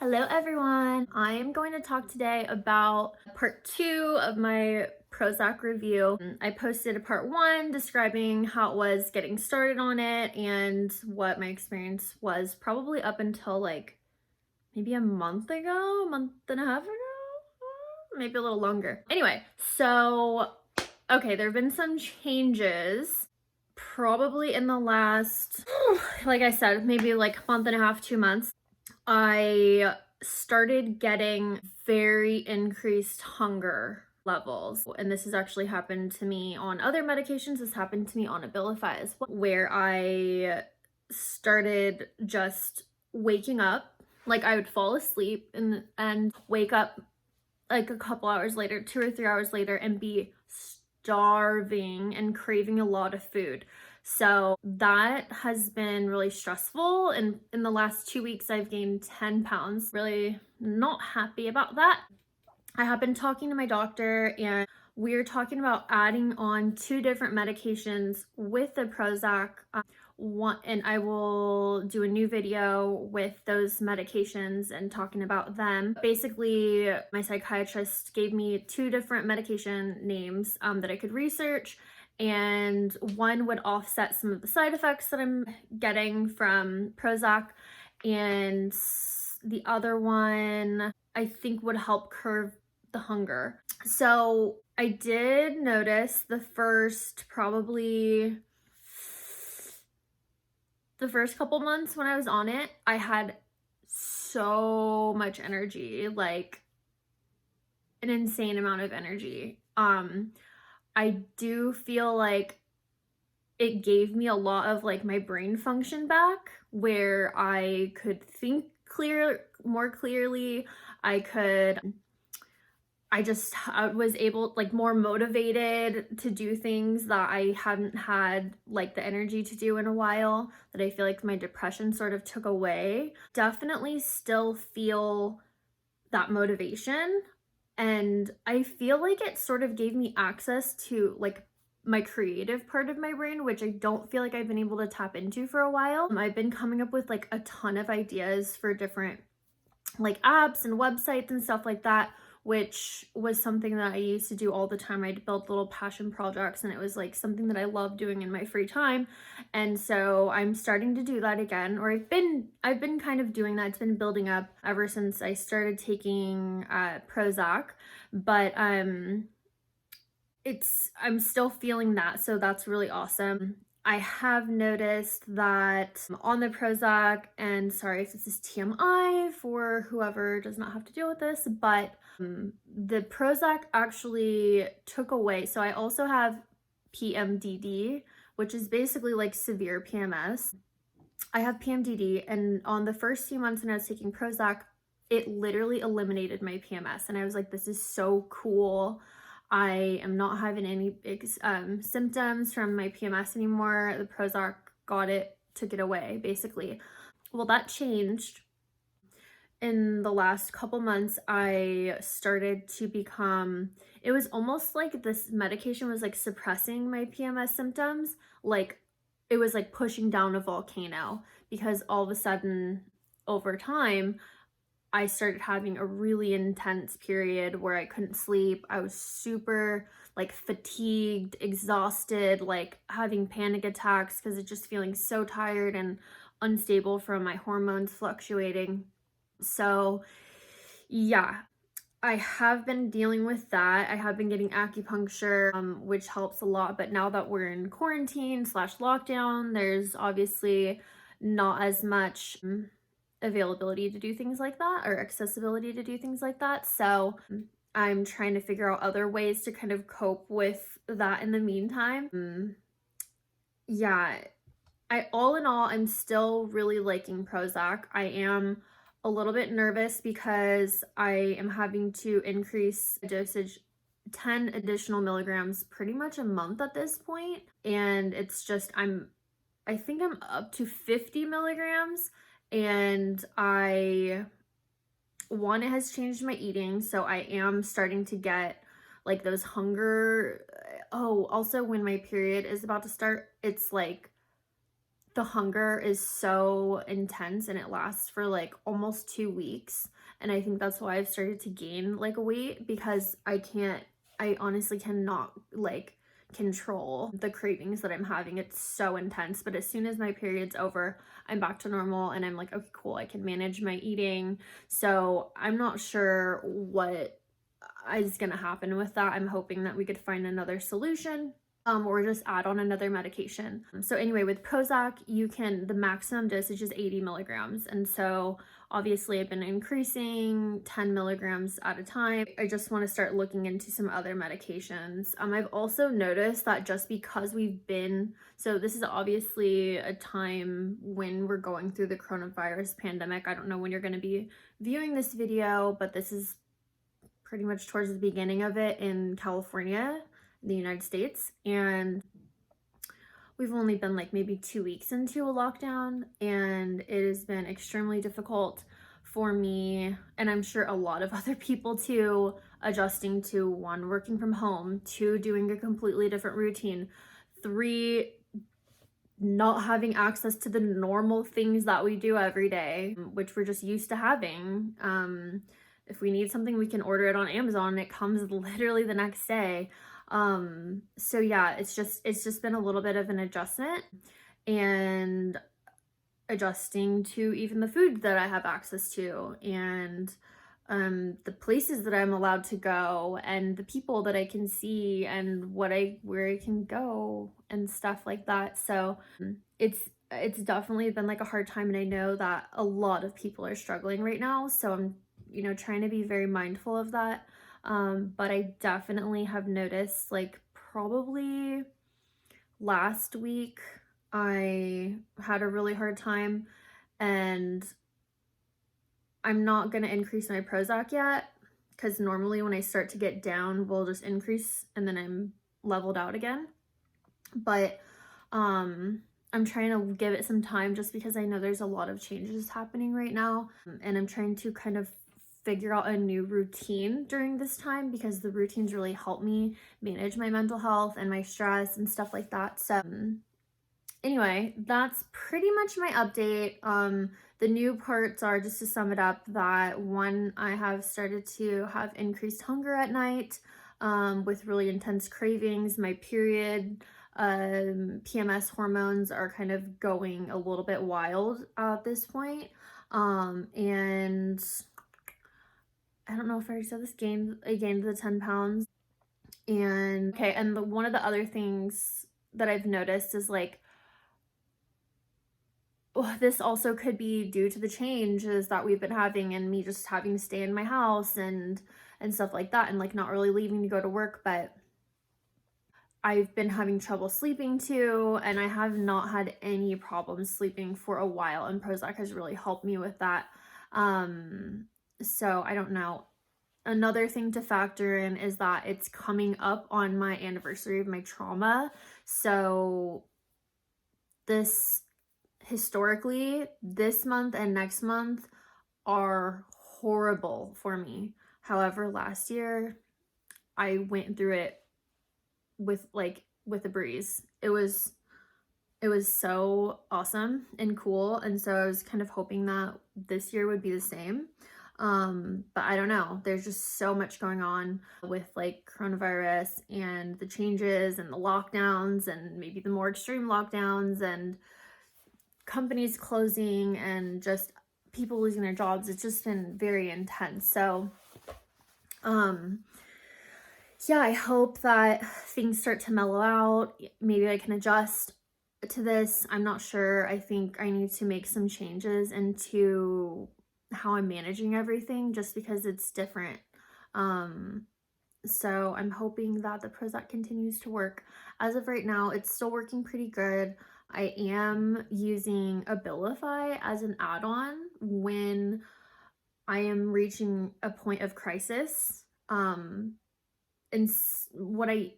Hello everyone! I am going to talk today about part 2 of my Prozac review. I posted a part 1 describing how it was getting started on it and what my experience was probably up until like maybe a month ago, a month and a half ago, maybe a little longer. Anyway, so okay, there have been some changes probably in the last, like I said, maybe like a month and a half, 2 months. I started getting very increased hunger levels, and this has actually happened to me on other medications. This happened to me on Abilify as well, where I started just waking up, like I would fall asleep and wake up like a couple hours later, 2 or 3 hours later, and be starving and craving a lot of food. So that has been really stressful. And in the last 2 weeks, I've gained 10 pounds. Really not happy about that. I have been talking to my doctor, and we're talking about adding on 2 different medications with the Prozac. And I will do a new video with those medications and talking about them. Basically, my psychiatrist gave me 2 different medication names that I could research, and one would offset some of the side effects that I'm getting from Prozac, and the other one I think would help curb the hunger. So I did notice the first couple months when I was on it, I had so much energy, like an insane amount of energy. I do feel like it gave me a lot of like my brain function back, where I could think more clearly. I was able, like, more motivated to do things that I hadn't had like the energy to do in a while, that I feel like my depression sort of took away. Definitely still feel that motivation, and I feel like it sort of gave me access to like my creative part of my brain, which I don't feel like I've been able to tap into for a while. I've been coming up with like a ton of ideas for different like apps and websites and stuff like that, which was something that I used to do all the time. I'd build little passion projects, and it was like something that I love doing in my free time. And so I'm starting to do that again, or I've been kind of doing that. It's been building up ever since I started taking Prozac, but I'm still feeling that, so that's really awesome. I have noticed that on the Prozac, and sorry if this is TMI for whoever does not have to deal with this, but the Prozac actually took away. So I also have PMDD, which is basically like severe PMS. I have PMDD, and on the first few months when I was taking Prozac, it literally eliminated my PMS, and I was like, this is so cool. I am not having any symptoms from my PMS anymore. The Prozac took it away, basically. Well, that changed. In the last couple months, I started to become, it was almost like this medication was like suppressing my PMS symptoms. Like it was like pushing down a volcano, because all of a sudden over time, I started having a really intense period where I couldn't sleep. I was super like fatigued, exhausted, like having panic attacks because of just feeling so tired and unstable from my hormones fluctuating. So yeah, I have been dealing with that. I have been getting acupuncture, which helps a lot. But now that we're in quarantine / lockdown, there's obviously not as much availability to do things like that, or accessibility to do things like that. So I'm trying to figure out other ways to kind of cope with that in the meantime. Yeah, all in all, I'm still really liking Prozac. I am a little bit nervous because I am having to increase dosage 10 additional milligrams pretty much a month at this point. And it's just, I think I'm up to 50 milligrams. And it has changed my eating, so I am starting to get like those hunger. Oh, also when my period is about to start, it's like the hunger is so intense and it lasts for like almost 2 weeks. And I think that's why I've started to gain like a weight, because I honestly cannot like control the cravings that I'm having. It's so intense. But as soon as my period's over, I'm back to normal and I'm like, okay, cool, I can manage my eating. So I'm not sure what is gonna happen with that. I'm hoping that we could find another solution, or just add on another medication. So anyway, with Prozac, the maximum dosage is 80 milligrams. And so obviously I've been increasing 10 milligrams at a time. I just want to start looking into some other medications. I've also noticed that just because so this is obviously a time when we're going through the coronavirus pandemic. I don't know when you're going to be viewing this video, but this is pretty much towards the beginning of it in California, in the United States. And we've only been like maybe 2 weeks into a lockdown, and it has been extremely difficult for me, and I'm sure a lot of other people too, adjusting to 1, working from home, 2, doing a completely different routine, 3, not having access to the normal things that we do every day, which we're just used to having. If we need something, we can order it on Amazon and it comes literally the next day. So yeah, it's just been a little bit of an adjustment, and adjusting to even the food that I have access to, and the places that I'm allowed to go, and the people that I can see, and where I can go and stuff like that. So it's definitely been like a hard time, and I know that a lot of people are struggling right now. So I'm, trying to be very mindful of that. But I definitely have noticed, like, probably last week I had a really hard time, and I'm not going to increase my Prozac yet, because normally when I start to get down, we'll just increase and then I'm leveled out again. But I'm trying to give it some time, just because I know there's a lot of changes happening right now, and I'm trying to kind of figure out a new routine during this time, because the routines really help me manage my mental health and my stress and stuff like that. So anyway, that's pretty much my update. The new parts are, just to sum it up, that 1, I have started to have increased hunger at night, with really intense cravings. My period, PMS hormones are kind of going a little bit wild at this point. And I don't know if I already said this, I gained the 10 pounds. And okay, and one of the other things that I've noticed is like, this also could be due to the changes that we've been having, and me just having to stay in my house and stuff like that, and like not really leaving to go to work. But I've been having trouble sleeping too, and I have not had any problems sleeping for a while, and Prozac has really helped me with that. So I don't know. Another thing to factor in is that it's coming up on my anniversary of my trauma. So historically, this month and next month are horrible for me. However, last year I went through it with a breeze. It was so awesome and cool, and so I was kind of hoping that this year would be the same. But I don't know. There's just so much going on with like coronavirus and the changes and the lockdowns, and maybe the more extreme lockdowns, and companies closing, and just people losing their jobs. It's just been very intense. So yeah, I hope that things start to mellow out. Maybe I can adjust to this. I'm not sure. I think I need to make some changes into how I'm managing everything, just because it's different. So I'm hoping that the Prozac continues to work. As of right now, it's still working pretty good. I am using Abilify as an add-on when I am reaching a point of crisis. And what I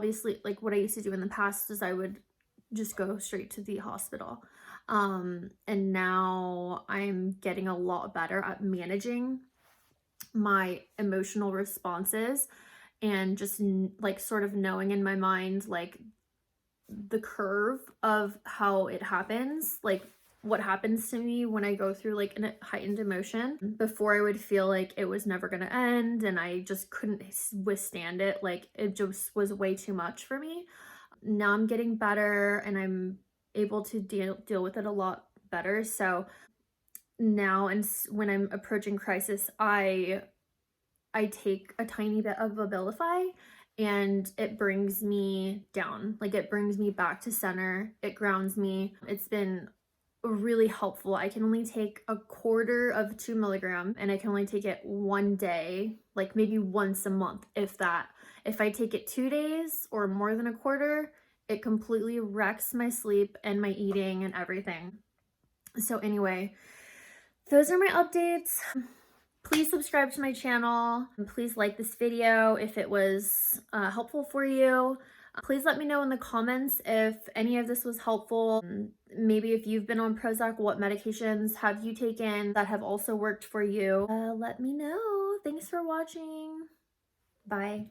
used to do in the past is I would just go straight to the hospital. And now I'm getting a lot better at managing my emotional responses, and just like sort of knowing in my mind, like, the curve of how it happens, like what happens to me when I go through like a heightened emotion. Before, I would feel like it was never going to end and I just couldn't withstand it. Like it just was way too much for me. Now I'm getting better and I'm able to deal with it a lot better. So now, and when I'm approaching crisis, I take a tiny bit of Abilify and it brings me down. Like it brings me back to center. It grounds me. It's been really helpful. I can only take a quarter of 2 milligram and I can only take it one day, like maybe once a month, if that. If I take it 2 days or more than a quarter, it completely wrecks my sleep and my eating and everything. So anyway, those are my updates. Please subscribe to my channel and please like this video if it was helpful for you. Please let me know in the comments if any of this was helpful. Maybe if you've been on Prozac, what medications have you taken that have also worked for you? Let me know. Thanks for watching. Bye.